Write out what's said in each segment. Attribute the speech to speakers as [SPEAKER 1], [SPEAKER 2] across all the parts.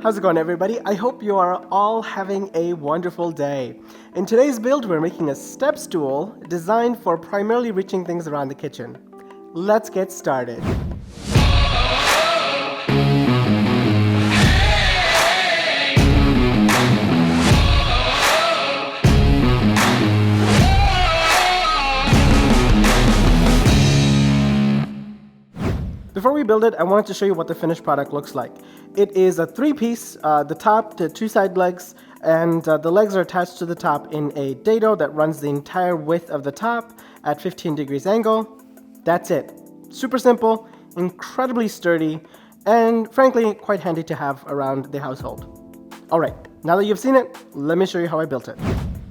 [SPEAKER 1] How's it going, everybody? I hope you are all having a wonderful day. In today's build, we're making a step stool designed for primarily reaching things around the kitchen. Let's get started. Before we build it, I wanted to show you what the finished product looks like. It is a three-piece, the top, the two side legs, and the legs are attached to the top in a dado that runs the entire width of the top at 15 degrees angle. That's it. Super simple, incredibly sturdy, and frankly, quite handy to have around the household. Alright, now that you've seen it, let me show you how I built it.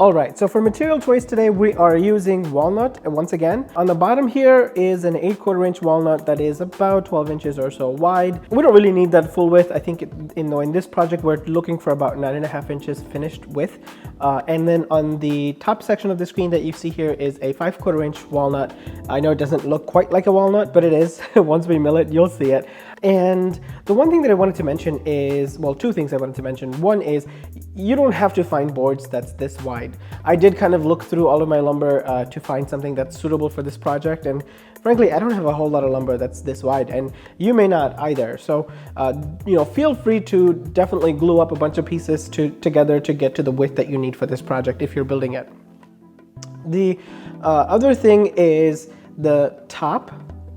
[SPEAKER 1] Alright, so for material choice today, we are using walnut once again. On the bottom here is an 8/4 inch walnut that is about 12 inches or so wide. We don't really need that full width. I think in this project we're looking for about 9.5 inches finished width. And then on the top section of the screen that you see here is a 5/4 inch walnut. I know it doesn't look quite like a walnut, but it is. Once we mill it, you'll see it. And the one thing that I wanted to mention is, well, two things I wanted to mention. One is you don't have to find boards that's this wide. I did kind of look through all of my lumber to find something that's suitable for this project, and frankly, I don't have a whole lot of lumber that's this wide, and you may not either. So, feel free to definitely glue up a bunch of pieces together to get to the width that you need for this project if you're building it. The other thing is the top.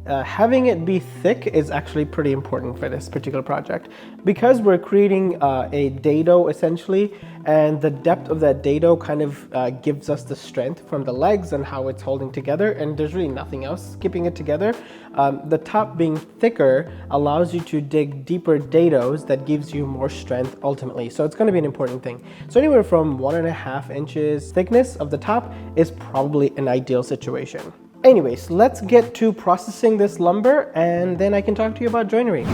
[SPEAKER 1] Having it be thick is actually pretty important for this particular project because we're creating a dado essentially, and the depth of that dado kind of gives us the strength from the legs and how it's holding together, and there's really nothing else keeping it together. The top being thicker allows you to dig deeper dados that gives you more strength ultimately, so it's going to be an important thing. So anywhere from 1.5 inches thickness of the top is probably an ideal situation. Anyways, let's get to processing this lumber, and then I can talk to you about joinery.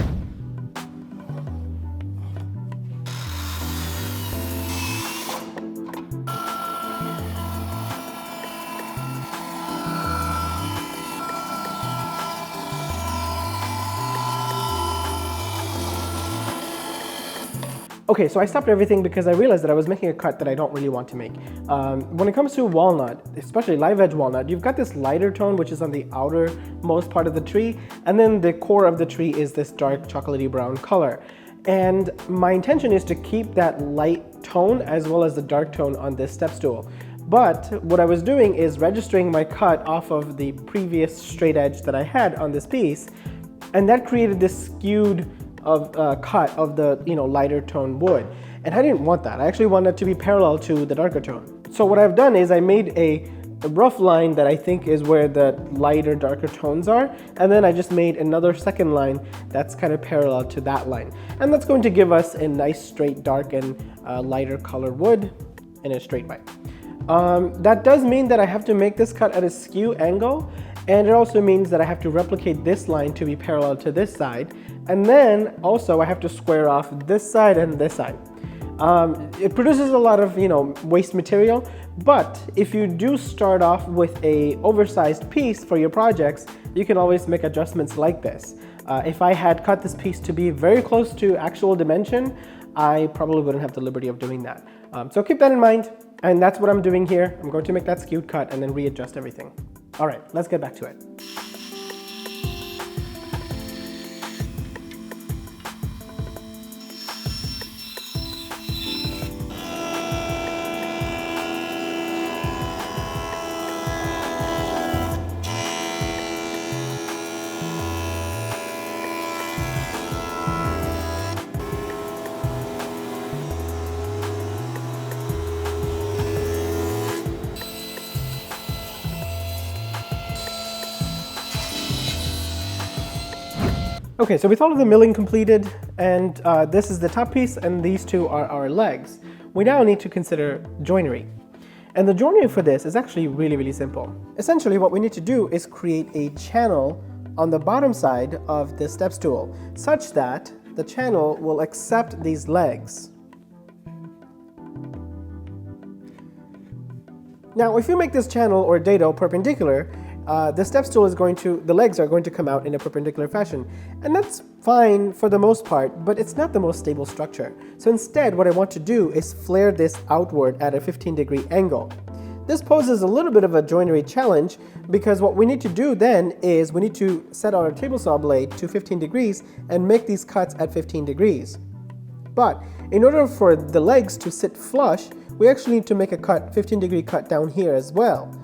[SPEAKER 1] Okay, so I stopped everything because I realized that I was making a cut that I don't really want to make. When it comes to walnut, especially live edge walnut, you've got this lighter tone which is on the outermost part of the tree, and then the core of the tree is this dark chocolatey brown color. And my intention is to keep that light tone as well as the dark tone on this step stool. But what I was doing is registering my cut off of the previous straight edge that I had on this piece, and that created this skewed cut of the lighter tone wood, and I didn't want that. I actually wanted it to be parallel to the darker tone. So what I've done is I made a rough line that I think is where the lighter darker tones are, and then I just made another second line that's kind of parallel to that line, and that's going to give us a nice straight dark and lighter color wood in a straight line. That does mean that I have to make this cut at a skew angle, and it also means that I have to replicate this line to be parallel to this side, and then also I have to square off this side and this side. It produces a lot of waste material, but if you do start off with a oversized piece for your projects, you can always make adjustments like this. If I had cut this piece to be very close to actual dimension, I probably wouldn't have the liberty of doing that. So keep that in mind, and that's what I'm doing here. I'm going to make that skewed cut and then readjust everything. All right, let's get back to it. Okay, so with all of the milling completed, and this is the top piece and these two are our legs, we now need to consider joinery. And the joinery for this is actually really, really simple. Essentially, what we need to do is create a channel on the bottom side of the step stool, such that the channel will accept these legs. Now, if you make this channel or dado perpendicular, the step stool is the legs are going to come out in a perpendicular fashion. And that's fine for the most part, but it's not the most stable structure. So instead, what I want to do is flare this outward at a 15-degree angle. This poses a little bit of a joinery challenge because what we need to do then is we need to set our table saw blade to 15 degrees and make these cuts at 15 degrees. But in order for the legs to sit flush, we actually need to make a 15-degree cut down here as well.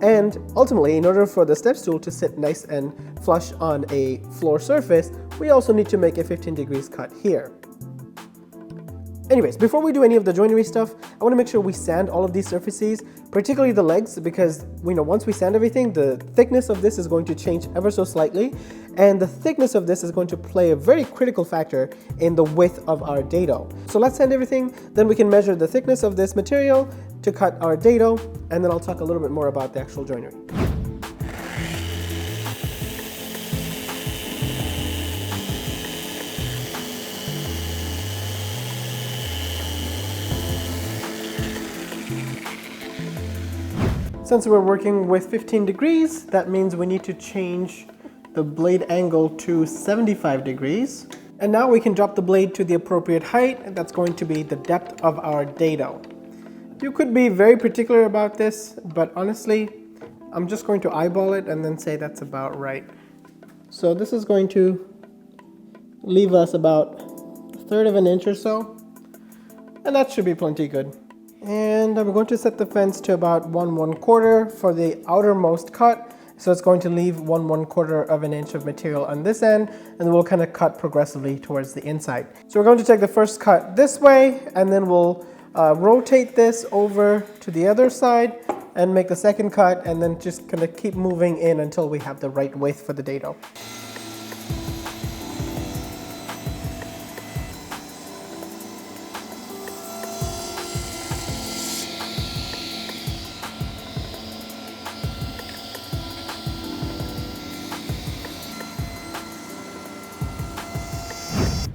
[SPEAKER 1] And ultimately, in order for the step stool to sit nice and flush on a floor surface, we also need to make a 15 degrees cut here. Anyways, before we do any of the joinery stuff, I want to make sure we sand all of these surfaces, particularly the legs, because once we sand everything, the thickness of this is going to change ever so slightly, and the thickness of this is going to play a very critical factor in the width of our dado. So let's sand everything, then we can measure the thickness of this material to cut our dado, and then I'll talk a little bit more about the actual joinery. Since we're working with 15 degrees, that means we need to change the blade angle to 75 degrees. And now we can drop the blade to the appropriate height, and that's going to be the depth of our dado. You could be very particular about this, but honestly, I'm just going to eyeball it and then say that's about right. So this is going to leave us about 1/3 of an inch or so, and that should be plenty good. And I'm going to set the fence to about 1/4 for the outermost cut. So it's going to leave 1/4 of an inch of material on this end, and then we'll kind of cut progressively towards the inside. So we're going to take the first cut this way, and then we'll rotate this over to the other side and make the second cut, and then just kind of keep moving in until we have the right width for the dado.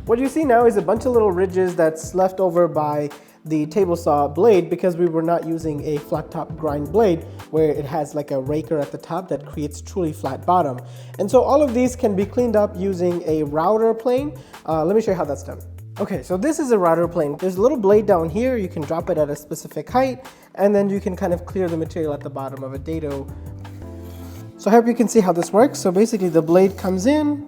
[SPEAKER 1] What you see now is a bunch of little ridges that's left over by the table saw blade because we were not using a flat top grind blade where it has like a raker at the top that creates truly flat bottom. And so all of these can be cleaned up using a router plane. Let me show you how that's done. Okay, so this is a router plane. There's a little blade down here. You can drop it at a specific height, and then you can kind of clear the material at the bottom of a dado. So I hope you can see how this works. So basically the blade comes in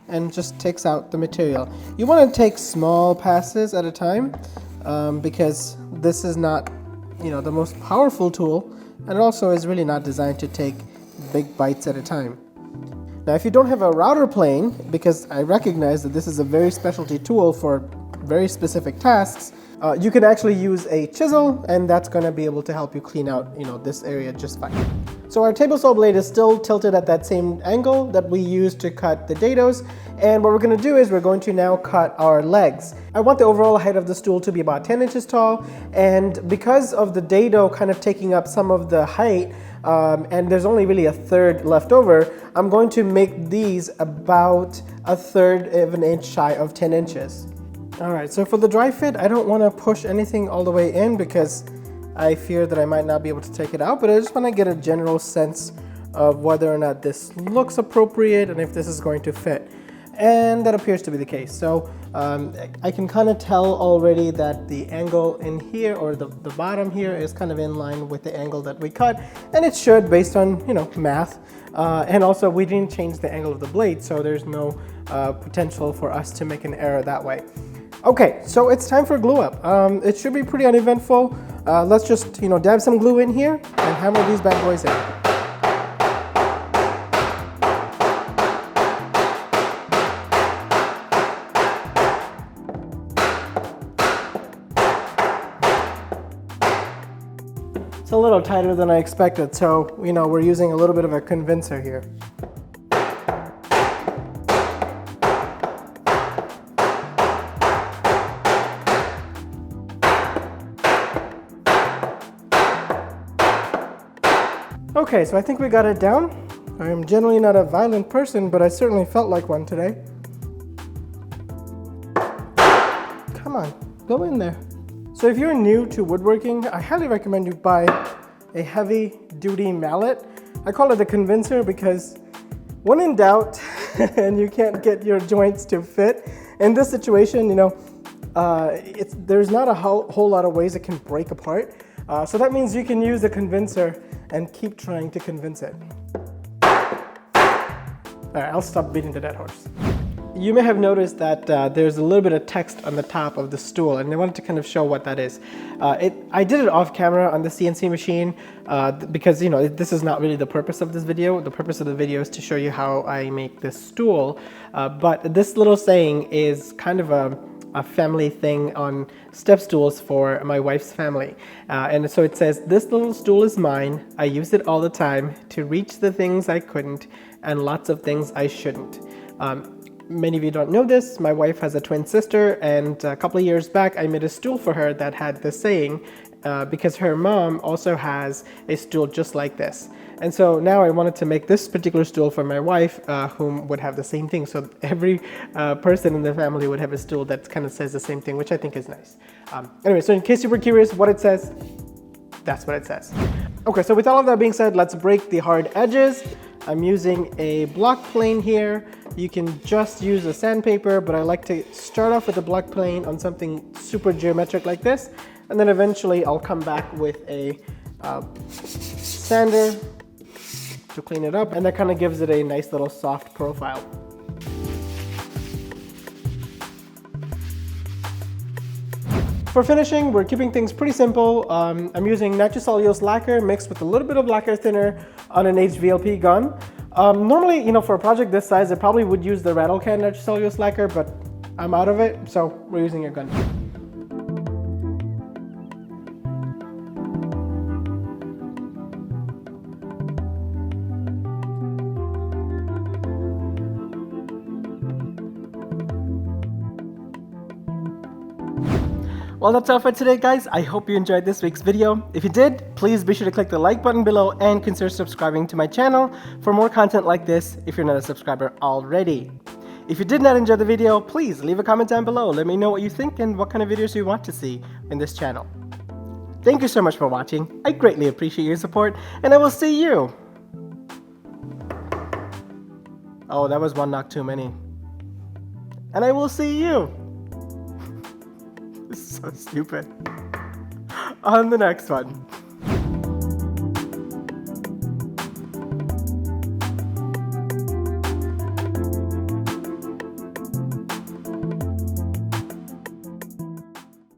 [SPEAKER 1] and just takes out the material. You want to take small passes at a time because this is not, the most powerful tool, and it also is really not designed to take big bites at a time. Now, if you don't have a router plane, because I recognize that this is a very specialty tool for very specific tasks, you can actually use a chisel, and that's going to be able to help you clean out, this area just fine. So our table saw blade is still tilted at that same angle that we used to cut the dados, and what we're going to do is we're going to now cut our legs. I want the overall height of the stool to be about 10 inches tall, and because of the dado kind of taking up some of the height, and there's only really 1/3 left over, I'm going to make these about 1/3 of an inch shy of 10 inches. Alright, so for the dry fit, I don't want to push anything all the way in because I fear that I might not be able to take it out, but I just want to get a general sense of whether or not this looks appropriate and if this is going to fit. And that appears to be the case. So I can kind of tell already that the angle in here, or the bottom here, is kind of in line with the angle that we cut, and it should based on math. And also we didn't change the angle of the blade, so there's no potential for us to make an error that way. Okay, so it's time for glue up. It should be pretty uneventful. Let's just dab some glue in here and hammer these bad boys in. It's a little tighter than I expected, so we're using a little bit of a convincer here. Okay, so I think we got it down. I am generally not a violent person, but I certainly felt like one today. Come on, go in there. So if you're new to woodworking, I highly recommend you buy a heavy-duty mallet. I call it a convincer because when in doubt and you can't get your joints to fit, in this situation, you know, there's not a whole lot of ways it can break apart. So that means you can use the convincer and keep trying to convince it. All right, I'll stop beating the dead horse. You may have noticed that there's a little bit of text on the top of the stool, and I wanted to kind of show what that is. I did it off camera on the CNC machine because, you know, this is not really the purpose of this video. The purpose of the video is to show you how I make this stool. But this little saying is kind of a family thing on step stools for my wife's family. And so it says, "This little stool is mine. I use it all the time to reach the things I couldn't and lots of things I shouldn't." Many of you don't know this. My wife has a twin sister, and a couple of years back I made a stool for her that had this saying because her mom also has a stool just like this. And so now I wanted to make this particular stool for my wife, whom would have the same thing. So every person in the family would have a stool that kind of says the same thing, which I think is nice. Anyway, so in case you were curious what it says, that's what it says. Okay, so with all of that being said, let's break the hard edges. I'm using a block plane here. You can just use a sandpaper, but I like to start off with a block plane on something super geometric like this, and then eventually I'll come back with a sander to clean it up, and that kind of gives it a nice little soft profile. For finishing, we're keeping things pretty simple. I'm using nitrocellulose lacquer mixed with a little bit of lacquer thinner on an HVLP gun. Normally, you know, for a project this size, I probably would use the rattle can nitrocellulose lacquer, but I'm out of it, so we're using a gun. Well, that's all for today, guys. I hope you enjoyed this week's video. If you did, please be sure to click the like button below and consider subscribing to my channel for more content like this if you're not a subscriber already. If you did not enjoy the video, please leave a comment down below. Let me know what you think and what kind of videos you want to see in this channel. Thank you so much for watching. I greatly appreciate your support, and I will see you. Oh, that was one knock too many. And I will see you. This is so stupid. On the next one.